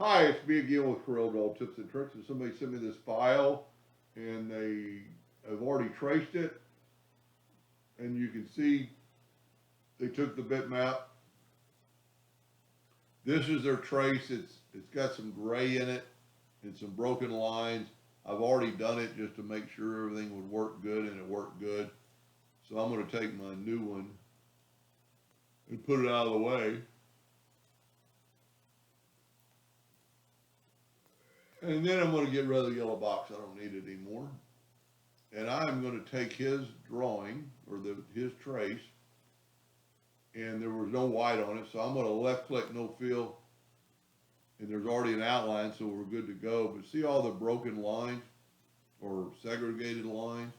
Hi, it's me again with Corel Tips and Tricks. And somebody sent me this file, and they have already traced it, and you can see they took the bitmap. This is their trace. It's got some gray in it and some broken lines. I've already done it just to make sure everything would work good, and it worked good. So I'm going to take my new one and put it out of the way. And then I'm going to get rid of the yellow box. I don't need it anymore. And I'm going to take his drawing, or his trace, and there was no white on it, so I'm going to left click no fill, and there's already an outline, so we're good to go. But see all the broken lines or segregated lines?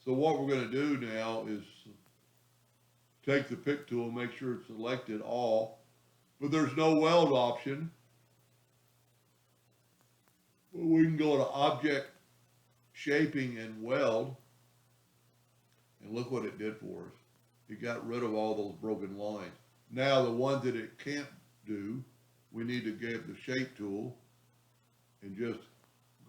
So what we're going to do now is take the pick tool, make sure it's selected all, but there's no weld option. We can go to object shaping and weld, and look what it did for us. It got rid of all those broken lines. Now the ones that it can't do, we need to get the shape tool and just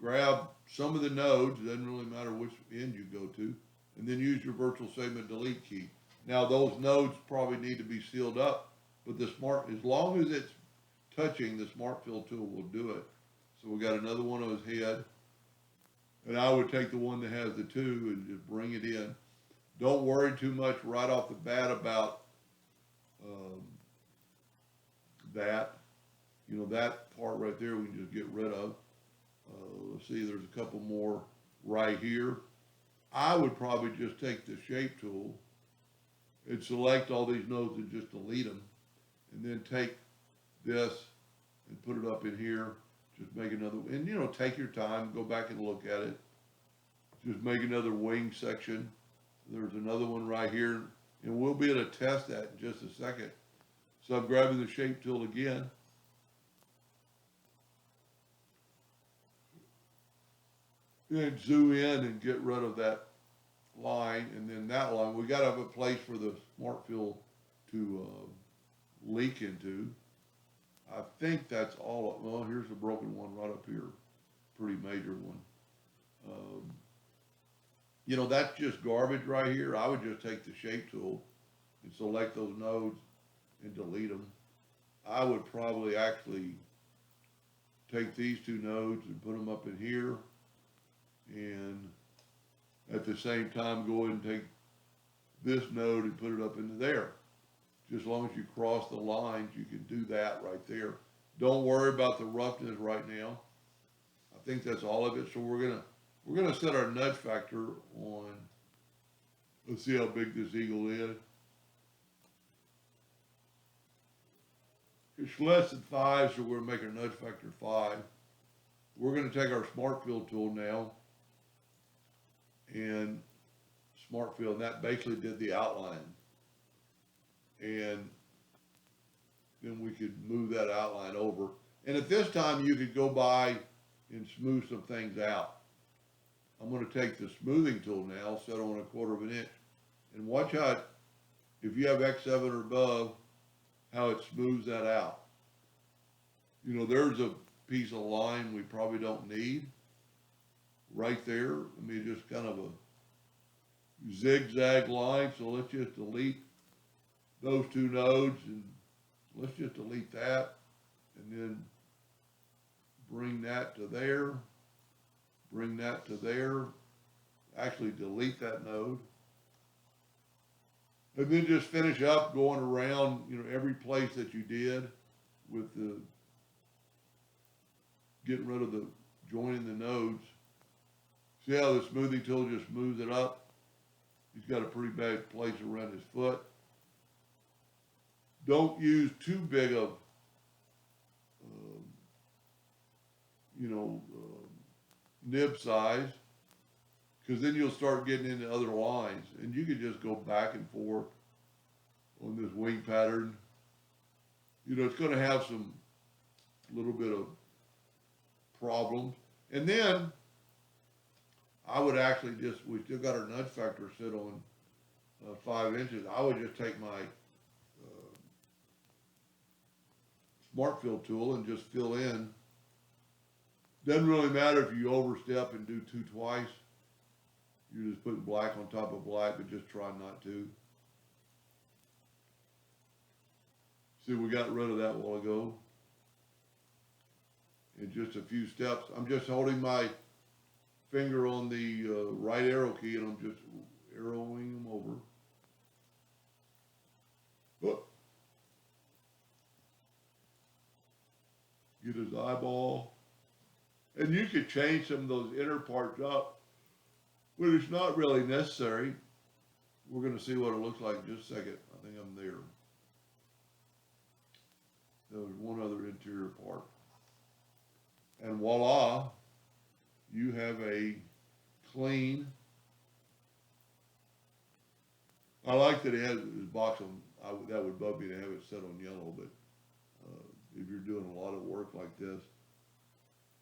grab some of the nodes, it doesn't really matter which end you go to, and then use your virtual segment delete key. Now those nodes probably need to be sealed up, but as long as it's touching, the smart fill tool will do it. So we got another one of his head, and I would take the one that has the two and just bring it in. Don't worry too much right off the bat about that. You know, that part right there we can just get rid of. Let's see, there's a couple more right here. I would probably just take the shape tool and select all these nodes and just delete them, and then take this and put it up in here. Just make another, and you know, take your time, go back and look at it. Just make another wing section. There's another one right here, and we'll be able to test that in just a second. So I'm grabbing the shape tool again. And zoom in and get rid of that line, and then that line, we gotta have a place for the smart fill to leak into. I think that's all. Well, here's a broken one right up here, pretty major one. You know, that's just garbage right here. I would just take the shape tool and select those nodes and delete them. I would probably actually take these two nodes and put them up in here, and at the same time go ahead and take this node and put it up into there. Just as long as you cross the lines, you can do that right there. Don't worry about the roughness right now. I think that's all of it. So we're gonna set our nudge factor on. Let's see how big this eagle is. It's less than 5, so we're gonna make our nudge factor 5. We're gonna take our smart fill tool now and smart fill, and that basically did the outline. And then we could move that outline over. And at this time, you could go by and smooth some things out. I'm going to take the smoothing tool now, set on 1/4 of an inch, and watch how it, if you have X7 or above, how it smooths that out. You know, there's a piece of line we probably don't need right there. I mean, just kind of a zigzag line, so let's just delete those two nodes, and let's just delete that, and then bring that to there, bring that to there, actually delete that node, and then just finish up going around, you know, every place that you did with the getting rid of the joining the nodes. See how the smoothing tool just moves it up? He's got a pretty bad place around his foot. Don't use too big of, nib size, because then you'll start getting into other lines, and you can just go back and forth on this wing pattern. You know, it's going to have some little bit of problems. And then I would actually just, we still got our nudge factor set on 5 inches. I would just take my smart fill tool and just fill in Doesn't really matter if you overstep and do two twice. You're just putting black on top of black, but just try not to. See, we got rid of that a while ago. In just a few steps. I'm just holding my finger on the right arrow key and I'm just arrowing them over. Oh. Get his eyeball. And you could change some of those inner parts up, but it's not really necessary. We're going to see what it looks like in just a second. I think I'm there. There's one other interior part. And voila, you have a clean. I like that he has his box on. That would bug me to have it set on yellow, but if you're doing a lot of work like this.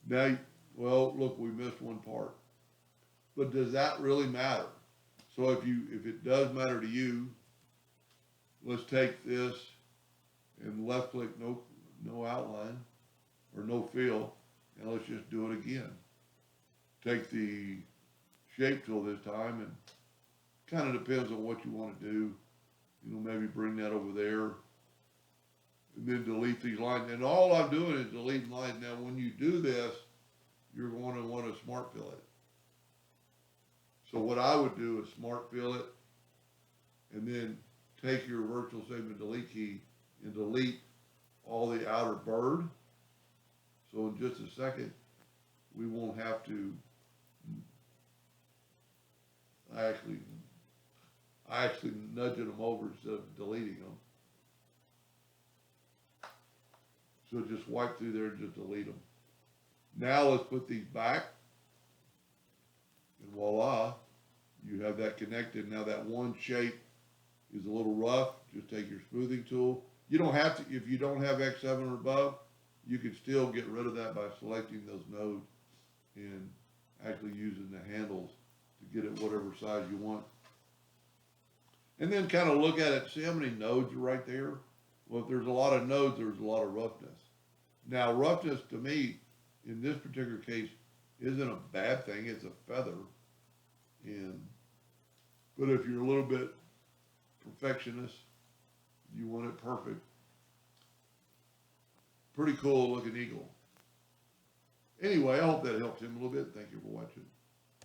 Now, well, look, we missed one part. But does that really matter? So if it does matter to you, let's take this and left click no outline or no fill, and let's just do it again. Take the shape tool this time, and kind of depends on what you want to do. You know, maybe bring that over there, and then delete these lines. And all I'm doing is deleting lines. Now, when you do this, you're going to want to smart fill it. So what I would do is smart fill it, and then take your virtual segment delete key and delete all the outer bird. So in just a second, we won't have to, I actually nudging them over instead of deleting them. So just wipe through there and just delete them. Now let's put these back. And voila, you have that connected. Now that one shape is a little rough. Just take your smoothing tool. You don't have to, if you don't have X7 or above, you can still get rid of that by selecting those nodes and actually using the handles to get it whatever size you want. And then kind of look at it, see how many nodes are right there? Well, if there's a lot of nodes, there's a lot of roughness. Now, roughness to me, in this particular case, isn't a bad thing, it's a feather. But if you're a little bit perfectionist, you want it perfect. Pretty cool looking eagle. Anyway, I hope that helps him a little bit. Thank you for watching.